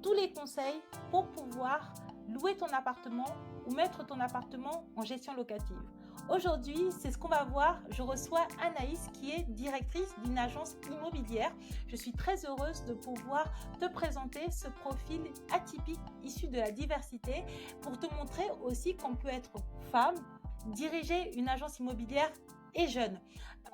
tous les conseils pour pouvoir louer ton appartement ou mettre ton appartement en gestion locative. Aujourd'hui, c'est ce qu'on va voir. Je reçois Anaïs qui est directrice d'une agence immobilière. Je suis très heureuse de pouvoir te présenter ce profil atypique issu de la diversité pour te montrer aussi qu'on peut être femme, diriger une agence immobilière et jeune.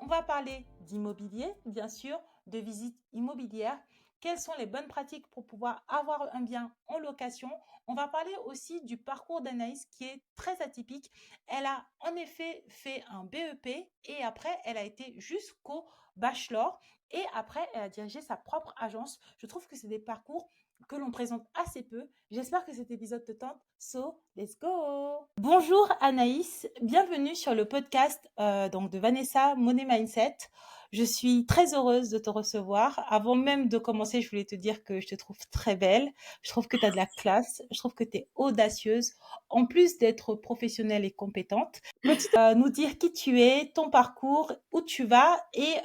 On va parler d'immobilier, bien sûr, de visite immobilière. Quelles sont les bonnes pratiques pour pouvoir avoir un bien en location? On va parler aussi du parcours d'Anaïs qui est très atypique. Elle a en effet fait un BEP et après, elle a été jusqu'au bachelor et après, elle a dirigé sa propre agence. Je trouve que c'est des parcours que l'on présente assez peu. J'espère que cet épisode te tente. So, let's go! Bonjour Anaïs, bienvenue sur le podcast donc de Vanessa Money Mindset. Je suis très heureuse de te recevoir. Avant même de commencer, je voulais te dire que je te trouve très belle. Je trouve que tu as de la classe. Je trouve que tu es audacieuse. En plus d'être professionnelle et compétente, peux-tu nous dire qui tu es, ton parcours, où tu vas et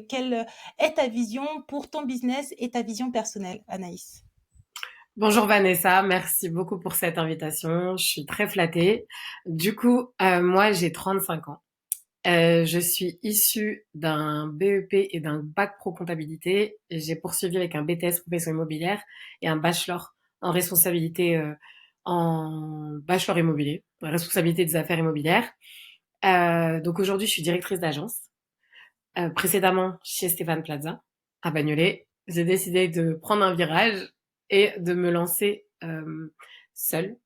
quelle est ta vision pour ton business et ta vision personnelle, Anaïs? Bonjour Vanessa, merci beaucoup pour cette invitation. Je suis très flattée. Du coup, moi j'ai 35 ans. Je suis issue d'un BEP et d'un bac pro comptabilité. J'ai poursuivi avec un BTS profession immobilière et un bachelor en responsabilité en bachelor immobilier, en responsabilité des affaires immobilières. Donc aujourd'hui, je suis directrice d'agence. Précédemment chez Stéphane Plaza à Bagnolet, j'ai décidé de prendre un virage et de me lancer seule,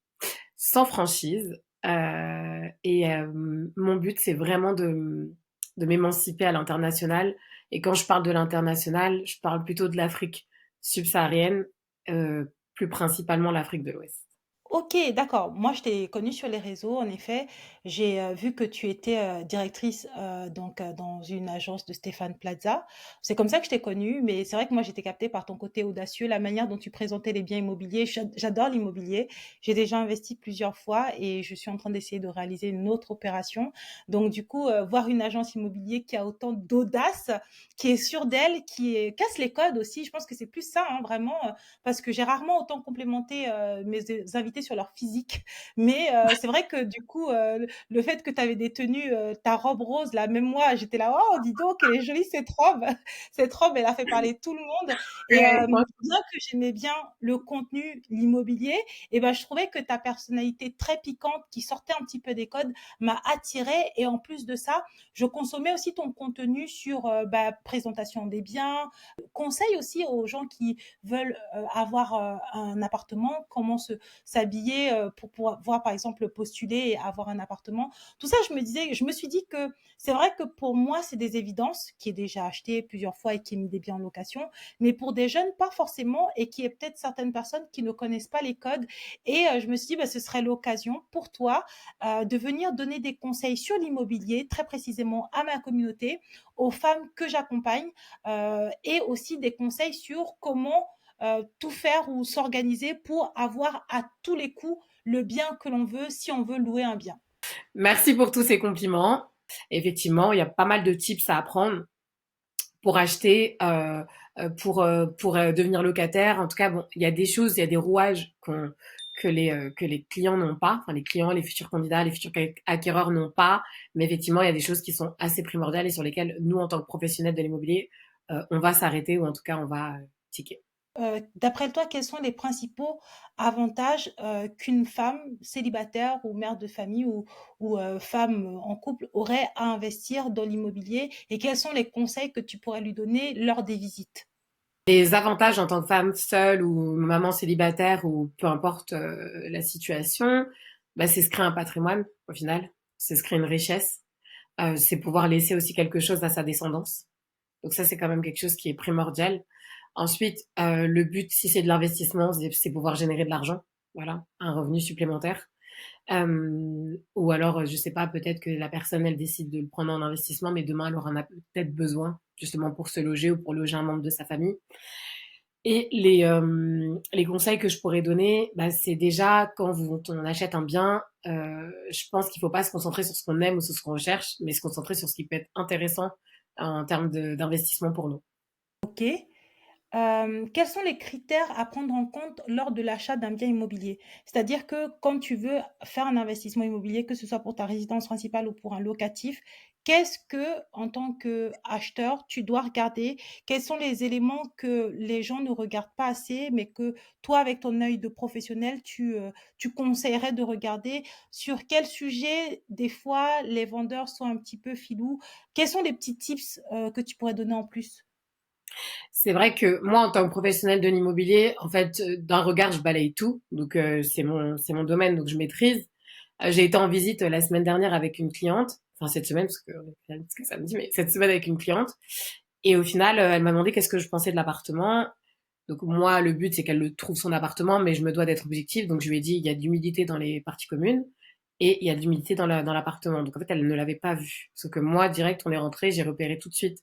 sans franchise. Mon but, c'est vraiment de m'émanciper à l'international. Et quand je parle de l'international, je parle plutôt de l'Afrique subsaharienne, euh, plus principalement l'Afrique de l'Ouest. Ok, d'accord. Moi, je t'ai connue sur les réseaux. En effet, j'ai vu que tu étais directrice dans une agence de Stéphane Plaza. C'est comme ça que je t'ai connue, mais c'est vrai que moi, j'étais captée par ton côté audacieux, la manière dont tu présentais les biens immobiliers. J'adore l'immobilier. J'ai déjà investi plusieurs fois et je suis en train d'essayer de réaliser une autre opération. Donc, du coup, voir une agence immobilière qui a autant d'audace, qui est sûre d'elle, casse les codes aussi. Je pense que c'est plus ça, hein, vraiment, parce que j'ai rarement autant complémenté mes invités sur leur physique. Mais c'est vrai que du coup, le fait que tu avais des tenues, ta robe rose, là, même moi, j'étais là, oh, dis donc, elle est jolie cette robe. Cette robe, elle a fait parler tout le monde. Et bien que j'aimais bien le contenu, l'immobilier, et ben, je trouvais que ta personnalité très piquante, qui sortait un petit peu des codes, m'a attirée. Et en plus de ça, je consommais aussi ton contenu sur présentation des biens, conseil aussi aux gens qui veulent avoir un appartement, comment s'habiller pour pouvoir par exemple postuler et avoir un appartement. Tout ça, je me suis dit que c'est vrai que pour moi, c'est des évidences qui est déjà acheté plusieurs fois et qui est mis des biens en location, mais pour des jeunes, pas forcément, et qui est peut-être certaines personnes qui ne connaissent pas les codes. Et je me suis dit, bah, ce serait l'occasion pour toi de venir donner des conseils sur l'immobilier, très précisément à ma communauté, aux femmes que j'accompagne, et aussi des conseils sur comment tout faire ou s'organiser pour avoir à tous les coups le bien que l'on veut si on veut louer un bien. Merci pour tous ces compliments. Effectivement, il y a pas mal de tips à apprendre pour acheter, pour devenir locataire. En tout cas, bon, il y a des choses, il y a des rouages que les clients n'ont pas, enfin les clients, les futurs candidats, les futurs acquéreurs n'ont pas. Mais effectivement, il y a des choses qui sont assez primordiales et sur lesquelles nous, en tant que professionnels de l'immobilier, on va s'arrêter ou en tout cas, on va tiquer. D'après toi, quels sont les principaux avantages qu'une femme célibataire ou mère de famille ou femme en couple aurait à investir dans l'immobilier et quels sont les conseils que tu pourrais lui donner lors des visites? Les avantages en tant que femme seule ou maman célibataire ou peu importe la situation, bah, c'est se créer un patrimoine au final, c'est se créer une richesse, c'est pouvoir laisser aussi quelque chose à sa descendance. Donc ça, c'est quand même quelque chose qui est primordial. Ensuite, le but, si c'est de l'investissement, c'est pouvoir générer de l'argent, voilà, un revenu supplémentaire. Ou alors, je sais pas, peut-être que la personne, elle décide de le prendre en investissement, mais demain, elle en a peut-être besoin, justement pour se loger ou pour loger un membre de sa famille. Et les conseils que je pourrais donner, bah, c'est déjà quand on achète un bien, je pense qu'il faut pas se concentrer sur ce qu'on aime ou sur ce qu'on recherche, mais se concentrer sur ce qui peut être intéressant en termes d'investissement pour nous. Ok. Quels sont les critères à prendre en compte lors de l'achat d'un bien immobilier? C'est-à-dire que quand tu veux faire un investissement immobilier, que ce soit pour ta résidence principale ou pour un locatif, qu'est-ce que, en tant qu'acheteur, tu dois regarder? Quels sont les éléments que les gens ne regardent pas assez, mais que toi, avec ton œil de professionnel, tu conseillerais de regarder? Sur quel sujet, des fois, les vendeurs sont un petit peu filous? Quels sont les petits tips, que tu pourrais donner en plus? C'est vrai que moi, en tant que professionnel de l'immobilier, en fait, d'un regard, je balaye tout. Donc, c'est mon domaine, donc je maîtrise. J'ai été en visite la semaine dernière avec une cliente. Enfin, cette semaine, parce que samedi, mais cette semaine avec une cliente. Et au final, elle m'a demandé qu'est-ce que je pensais de l'appartement. Donc, moi, le but, c'est qu'elle le trouve son appartement, mais je me dois d'être objective. Donc, je lui ai dit, il y a de l'humidité dans les parties communes et il y a de l'humidité dans l'appartement. Donc, en fait, elle ne l'avait pas vu. Sauf que moi, direct, on est rentré, j'ai repéré tout de suite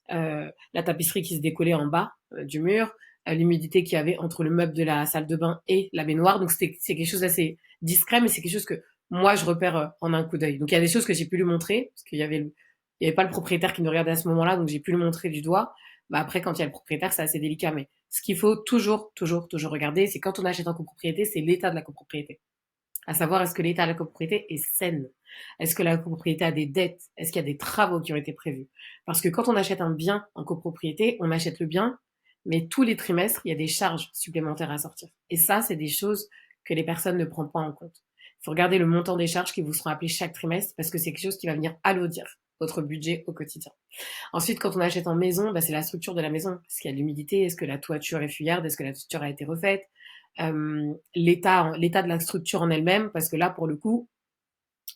la tapisserie qui se décollait en bas du mur, l'humidité qu'il y avait entre le meuble de la salle de bain et la baignoire. Donc c'est quelque chose d'assez discret, mais c'est quelque chose que moi je repère en un coup d'œil. Donc il y a des choses que j'ai pu lui montrer parce il y avait pas le propriétaire qui nous regardait à ce moment-là, donc j'ai pu le montrer du doigt. Bah après quand il y a le propriétaire, c'est assez délicat, mais ce qu'il faut toujours regarder, c'est quand on achète en copropriété, c'est l'état de la copropriété. À savoir, est-ce que l'état de la copropriété est saine? Est-ce que la copropriété a des dettes? Est-ce qu'il y a des travaux qui ont été prévus? Parce que quand on achète un bien en copropriété, on achète le bien, mais tous les trimestres, il y a des charges supplémentaires à sortir. Et ça, c'est des choses que les personnes ne prennent pas en compte. Il faut regarder le montant des charges qui vous seront appelées chaque trimestre parce que c'est quelque chose qui va venir alourdir votre budget au quotidien. Ensuite, quand on achète en maison, bah, c'est la structure de la maison. Est-ce qu'il y a de l'humidité? Est-ce que la toiture est fuyarde? Est-ce que la toiture a été refaite? L'état de la structure en elle-même, parce que là, pour le coup,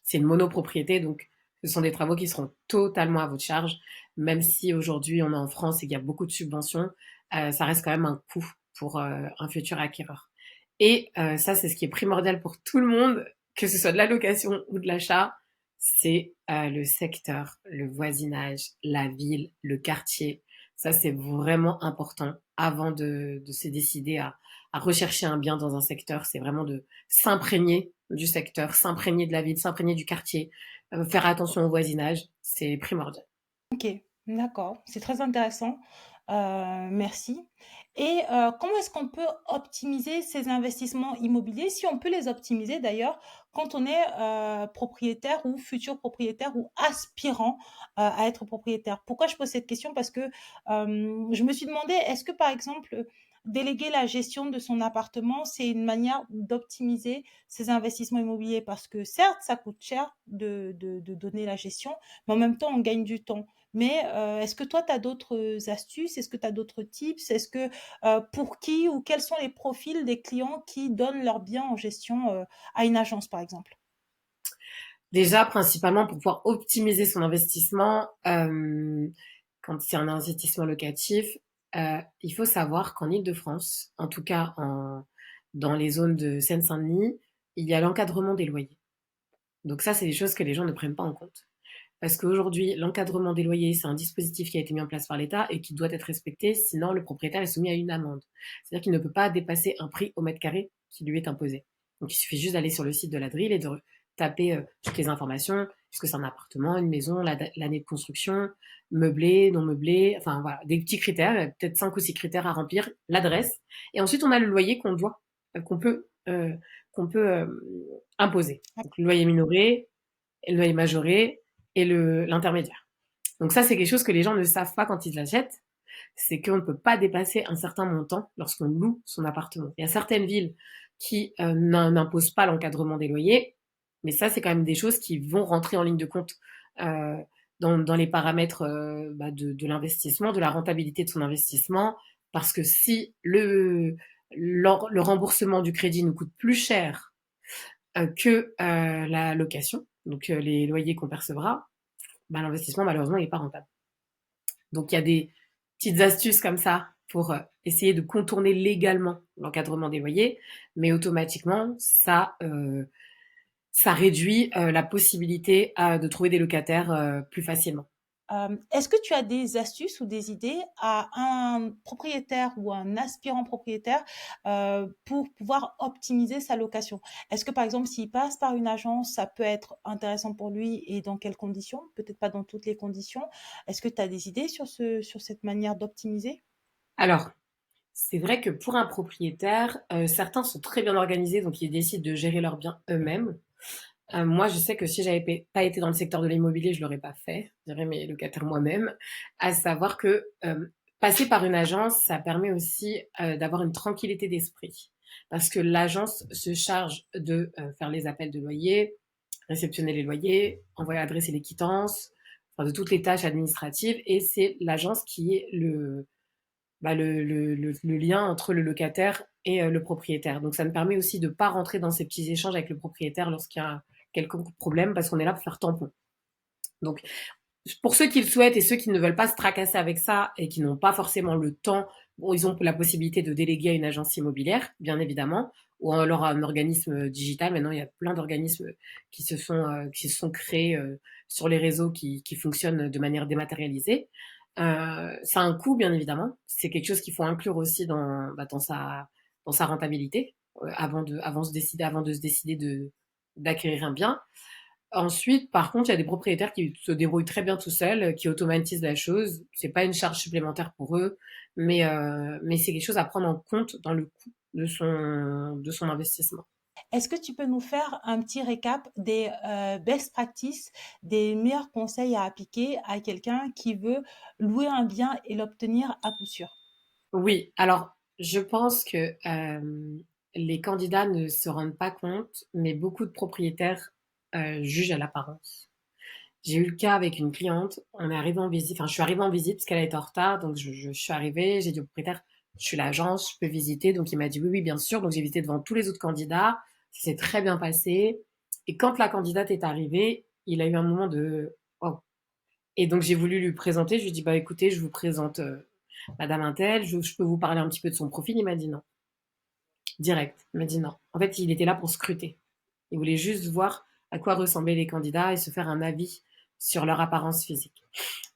c'est une monopropriété, donc ce sont des travaux qui seront totalement à votre charge, même si aujourd'hui on est en France et qu'il y a beaucoup de subventions, ça reste quand même un coût pour un futur acquéreur. Et ça, c'est ce qui est primordial pour tout le monde, que ce soit de la location ou de l'achat, c'est le secteur, le voisinage, la ville, le quartier. Ça, c'est vraiment important avant de se décider à rechercher un bien dans un secteur. C'est vraiment de s'imprégner du secteur, s'imprégner de la ville, s'imprégner du quartier, faire attention au voisinage, c'est primordial. OK, d'accord, c'est très intéressant, merci et comment est-ce qu'on peut optimiser ces investissements immobiliers? Si on peut les optimiser d'ailleurs quand on est, propriétaire ou futur propriétaire ou aspirant, à être propriétaire? Pourquoi je pose cette question? Parce que, je me suis demandé, est-ce que par exemple, déléguer la gestion de son appartement, c'est une manière d'optimiser ses investissements immobiliers? Parce que certes, ça coûte cher de donner la gestion, mais en même temps, on gagne du temps. Mais, est-ce que toi, tu as d'autres astuces? Est-ce que tu as d'autres tips? Est-ce que, pour qui ou quels sont les profils des clients qui donnent leurs biens en gestion, à une agence, par exemple? Déjà, principalement pour pouvoir optimiser son investissement, quand c'est un investissement locatif, il faut savoir qu'en Île-de-France, en tout cas dans les zones de Seine-Saint-Denis, il y a l'encadrement des loyers. Donc ça, c'est des choses que les gens ne prennent pas en compte. Parce qu'aujourd'hui, l'encadrement des loyers, c'est un dispositif qui a été mis en place par l'État et qui doit être respecté, sinon le propriétaire est soumis à une amende. C'est-à-dire qu'il ne peut pas dépasser un prix au mètre carré qui lui est imposé. Donc il suffit juste d'aller sur le site de la DRIL et de taper toutes les informations. Est-ce que c'est un appartement, une maison, l'année de construction, meublé, non meublé, enfin voilà, des petits critères, peut-être 5 ou 6 critères à remplir, l'adresse. Et ensuite, on a le loyer qu'on doit, qu'on peut, qu'on peut imposer. Donc le loyer minoré, le loyer majoré et l'intermédiaire. Donc ça, c'est quelque chose que les gens ne savent pas quand ils l'achètent, c'est qu'on ne peut pas dépasser un certain montant lorsqu'on loue son appartement. Il y a certaines villes qui n'imposent pas l'encadrement des loyers, mais ça, c'est quand même des choses qui vont rentrer en ligne de compte euh, dans les paramètres de l'investissement, de la rentabilité de son investissement, parce que si le remboursement du crédit nous coûte plus cher que la location, donc les loyers qu'on percevra, bah, l'investissement malheureusement n'est pas rentable. Donc il y a des petites astuces comme ça pour essayer de contourner légalement l'encadrement des loyers, mais automatiquement ça réduit la possibilité de trouver des locataires plus facilement. Est-ce que tu as des astuces ou des idées à un propriétaire ou un aspirant propriétaire, pour pouvoir optimiser sa location? Est-ce que, par exemple, s'il passe par une agence, ça peut être intéressant pour lui et dans quelles conditions? Peut-être pas dans toutes les conditions. Est-ce que tu as des idées sur cette manière d'optimiser? Alors, C'est vrai que pour un propriétaire, certains sont très bien organisés, donc ils décident de gérer leurs biens eux-mêmes. Moi, je sais que si j'avais pas été dans le secteur de l'immobilier, je l'aurais pas fait. Je dirais mes locataires moi-même. À savoir que passer par une agence, ça permet aussi d'avoir une tranquillité d'esprit. Parce que l'agence se charge de faire les appels de loyer, réceptionner les loyers, envoyer adresser les quittances, enfin, de toutes les tâches administratives. Et c'est l'agence qui est le lien entre le locataire et le propriétaire. Donc ça me permet aussi de ne pas rentrer dans ces petits échanges avec le propriétaire lorsqu'il y a quelconque problème parce qu'on est là pour faire tampon. Donc pour ceux qui le souhaitent et ceux qui ne veulent pas se tracasser avec ça et qui n'ont pas forcément le temps, bon, ils ont la possibilité de déléguer à une agence immobilière, bien évidemment, ou alors à un organisme digital. Maintenant, il y a plein d'organismes qui se sont créés sur les réseaux qui fonctionnent de manière dématérialisée. Ça a un coût, bien évidemment. C'est quelque chose qu'il faut inclure aussi dans sa rentabilité avant de se décider d'acquérir un bien. Ensuite, par contre, il y a des propriétaires qui se débrouillent très bien tout seuls, qui automatisent la chose. C'est pas une charge supplémentaire pour eux, mais c'est quelque chose à prendre en compte dans le coût de son investissement. Est-ce que tu peux nous faire un petit récap des best practices, des meilleurs conseils à appliquer à quelqu'un qui veut louer un bien et l'obtenir à coup sûr? Oui, alors je pense que les candidats ne se rendent pas compte, mais beaucoup de propriétaires jugent à l'apparence. J'ai eu le cas avec une cliente, on est arrivé en visite, enfin je suis arrivée en visite parce qu'elle était en retard, donc je suis arrivée, j'ai dit au propriétaire, je suis l'agence, je peux visiter, donc il m'a dit oui, oui, bien sûr, donc j'ai visité devant tous les autres candidats, ça s'est très bien passé, et quand la candidate est arrivée, il a eu un moment de oh. Et donc j'ai voulu lui présenter, je lui ai dit bah écoutez, je vous présente Madame Intel, je peux vous parler un petit peu de son profil, il m'a dit non, direct, il m'a dit non. En fait, il était là pour scruter, il voulait juste voir à quoi ressemblaient les candidats et se faire un avis sur leur apparence physique.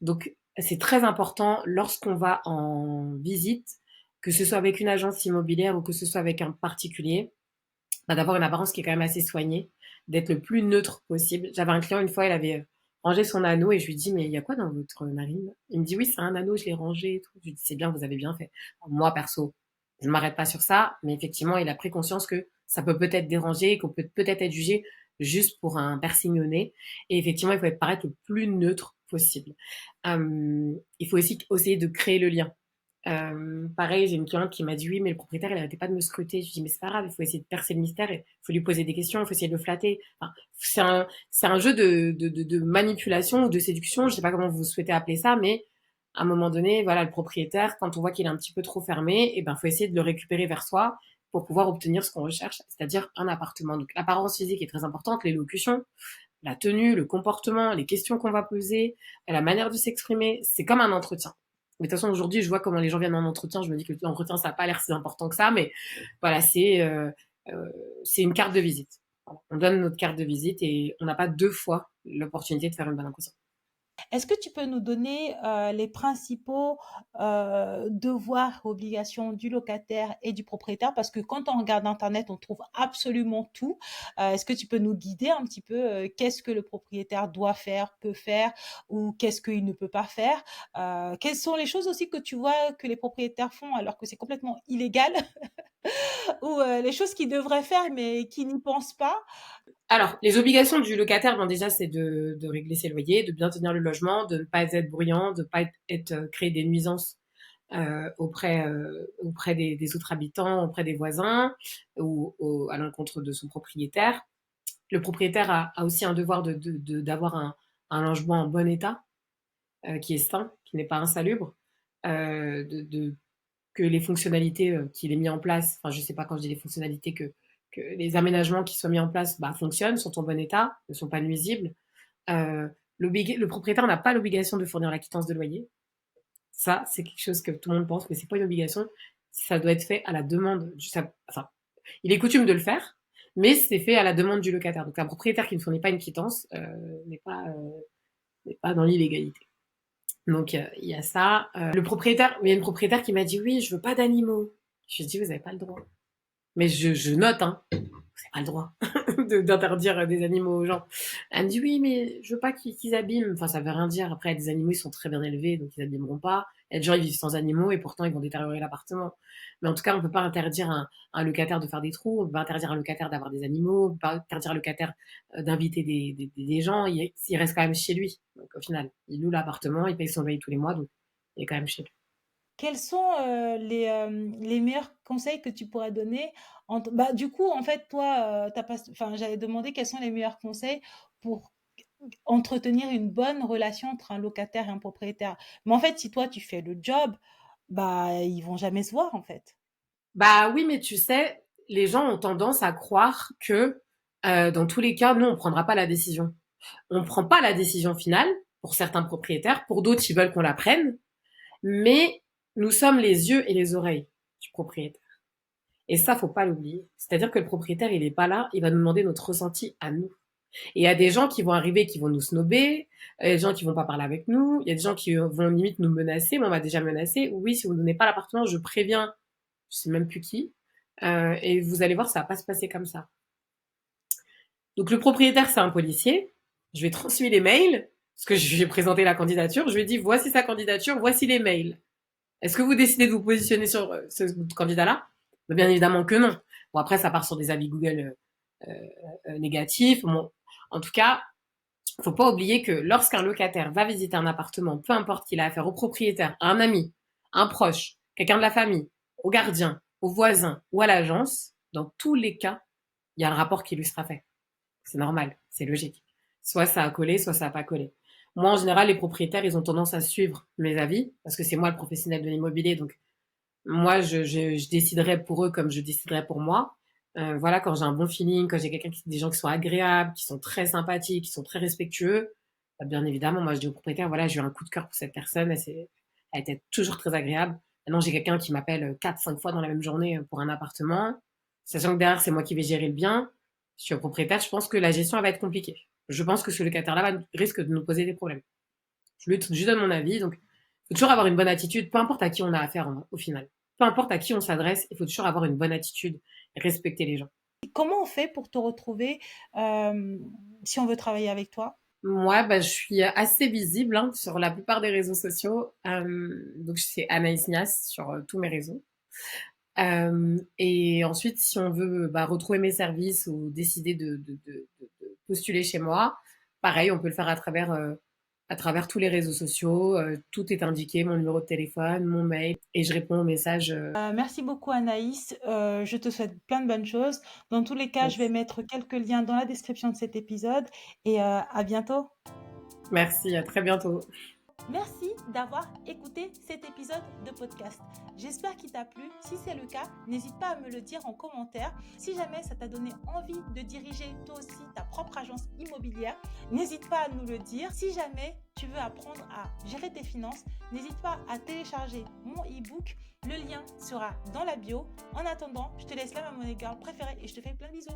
Donc, c'est très important lorsqu'on va en visite, que ce soit avec une agence immobilière ou que ce soit avec un particulier, d'avoir une apparence qui est quand même assez soignée, d'être le plus neutre possible. J'avais un client une fois, il avait rangé son anneau et je lui dis mais il y a quoi dans votre narine? Il me dit oui c'est un anneau, je l'ai rangé et tout. Je lui dis c'est bien, vous avez bien fait. Moi perso, je ne m'arrête pas sur ça, mais effectivement il a pris conscience que ça peut peut-être déranger, qu'on peut peut-être être jugé juste pour un piercing au nez. Et effectivement il faut être paraître le plus neutre possible. Il faut aussi essayer de créer le lien. Pareil, j'ai une cliente qui m'a dit oui, mais le propriétaire, il arrêtait pas de me scruter. Je lui dis, mais c'est pas grave, il faut essayer de percer le mystère, il faut lui poser des questions, il faut essayer de le flatter. Enfin, c'est un jeu de manipulation ou de séduction, je sais pas comment vous souhaitez appeler ça, mais à un moment donné, voilà, le propriétaire, quand on voit qu'il est un petit peu trop fermé, et ben, faut essayer de le récupérer vers soi pour pouvoir obtenir ce qu'on recherche, c'est-à-dire un appartement. Donc, l'apparence physique est très importante, l'élocution, la tenue, le comportement, les questions qu'on va poser, la manière de s'exprimer, c'est comme un entretien. Mais de toute façon, aujourd'hui, je vois comment les gens viennent en entretien. Je me dis que l'entretien, ça n'a pas l'air si important que ça, mais voilà, c'est une carte de visite. Voilà. On donne notre carte de visite et on n'a pas deux fois l'opportunité de faire une bonne impression. Est-ce que tu peux nous donner les principaux devoirs, obligations du locataire et du propriétaire? Parce que quand on regarde Internet, on trouve absolument tout. Est-ce que tu peux nous guider un petit peu qu'est-ce que le propriétaire doit faire, peut faire ou qu'est-ce qu'il ne peut pas faire? Quelles sont les choses aussi que tu vois que les propriétaires font alors que c'est complètement illégal ou les choses qu'ils devraient faire mais qui n'y pensent pas? Alors, les obligations du locataire, bon, déjà, c'est de régler ses loyers, de bien tenir le logement, de ne pas être bruyant, de ne pas créer des nuisances auprès des autres habitants, auprès des voisins ou à l'encontre de son propriétaire. Le propriétaire a aussi un devoir d'avoir un logement en bon état, qui est sain, qui n'est pas insalubre, que les fonctionnalités qu'il ait mis en place, enfin je sais pas quand je dis les fonctionnalités, que les aménagements qui sont mis en place fonctionnent, sont en bon état, ne sont pas nuisibles. Euh, le propriétaire n'a pas l'obligation de fournir la quittance de loyer. Ça, c'est quelque chose que tout le monde pense, mais c'est pas une obligation. Ça doit être fait à la demande. Enfin, il est coutume de le faire, mais c'est fait à la demande du locataire. Donc un propriétaire qui ne fournit pas une quittance n'est pas dans l'illégalité. Donc il y a ça. Le propriétaire, il y a une propriétaire qui m'a dit oui, je veux pas d'animaux. Je lui ai dit vous avez pas le droit. Mais je note, hein. c'est pas le droit d'interdire des animaux aux gens. Elle me dit oui, mais je veux pas qu'ils abîment. Enfin, ça veut rien dire. Après, des animaux, ils sont très bien élevés, donc ils abîmeront pas. Il y a des gens, ils vivent sans animaux et pourtant ils vont détériorer l'appartement. Mais en tout cas, on peut pas interdire un locataire de faire des trous, on peut pas interdire un locataire d'avoir des animaux, on peut pas interdire un locataire d'inviter des gens. Il reste quand même chez lui. Donc au final, il loue l'appartement, il paye son loyer tous les mois, donc il est quand même chez lui. Quels sont, les meilleurs conseils que tu pourrais donner bah, du coup, en fait, toi, tu pas enfin, j'allais demander quels sont les meilleurs conseils pour entretenir une bonne relation entre un locataire et un propriétaire. Mais en fait, si toi, tu fais le job, bah, ils vont jamais se voir, en fait. Bah oui, mais tu sais, les gens ont tendance à croire que dans tous les cas, nous, on prendra pas la décision. On prend pas la décision finale pour certains propriétaires, pour d'autres, ils veulent qu'on la prenne, mais nous sommes les yeux et les oreilles du propriétaire. Et ça, faut pas l'oublier. C'est-à-dire que le propriétaire, il est pas là, il va nous demander notre ressenti à nous. Et il y a des gens qui vont arriver, qui vont nous snober, il y a des gens qui vont pas parler avec nous, il y a des gens qui vont limite nous menacer, mais on m'a déjà menacé. Oui, si vous ne donnez pas l'appartement, je préviens, je sais même plus qui, et vous allez voir, ça va pas se passer comme ça. Donc le propriétaire, c'est un policier. Je vais transmettre les mails, parce que je vais présenter la candidature. Je lui ai dit, voici sa candidature, voici les mails. Est-ce que vous décidez de vous positionner sur ce candidat-là? Bien évidemment que non. Bon, après, ça part sur des avis Google négatifs. Bon, en tout cas, faut pas oublier que lorsqu'un locataire va visiter un appartement, peu importe qu'il a affaire au propriétaire, à un ami, un proche, quelqu'un de la famille, au gardien, au voisin ou à l'agence, dans tous les cas, il y a un rapport qui lui sera fait. C'est normal, c'est logique. Soit ça a collé, soit ça a pas collé. Moi, en général, les propriétaires, ils ont tendance à suivre mes avis, parce que c'est moi le professionnel de l'immobilier, donc moi, je déciderai pour eux comme je déciderai pour moi. Voilà, quand j'ai un bon feeling, quand j'ai des gens qui sont agréables, qui sont très sympathiques, qui sont très respectueux, bah, bien évidemment, moi, je dis au propriétaire, voilà, j'ai eu un coup de cœur pour cette personne, elle était toujours très agréable. Maintenant, j'ai quelqu'un qui m'appelle 4, 5 fois dans la même journée pour un appartement, sachant que derrière, c'est moi qui vais gérer le bien. Si je suis un propriétaire, je pense que la gestion, elle va être compliquée. Je pense que ce locataire-là risque de nous poser des problèmes. Je lui donne mon avis, donc faut toujours avoir une bonne attitude, peu importe à qui on a affaire au final. Peu importe à qui on s'adresse, il faut toujours avoir une bonne attitude et respecter les gens. Comment on fait pour te retrouver, si on veut travailler avec toi? Moi, bah, je suis assez visible hein, sur la plupart des réseaux sociaux. Donc, c'est Anaïs Nias sur tous mes réseaux. Et ensuite, si on veut bah, retrouver mes services ou décider de postuler chez moi, pareil, on peut le faire à travers tous les réseaux sociaux. Tout est indiqué, mon numéro de téléphone, mon mail, et je réponds aux messages. Merci beaucoup Anaïs, je te souhaite plein de bonnes choses. Dans tous les cas, je vais Merci. mettre quelques liens dans la description de cet épisode et à bientôt. Merci, à très bientôt. Merci d'avoir écouté cet épisode de podcast. J'espère qu'il t'a plu. Si c'est le cas, n'hésite pas à me le dire en commentaire. Si jamais ça t'a donné envie de diriger toi aussi ta propre agence immobilière, n'hésite pas à nous le dire. Si jamais tu veux apprendre à gérer tes finances, n'hésite pas à télécharger mon e-book. Le lien sera dans la bio. En attendant, je te laisse là ma money girl préférée et je te fais plein de bisous.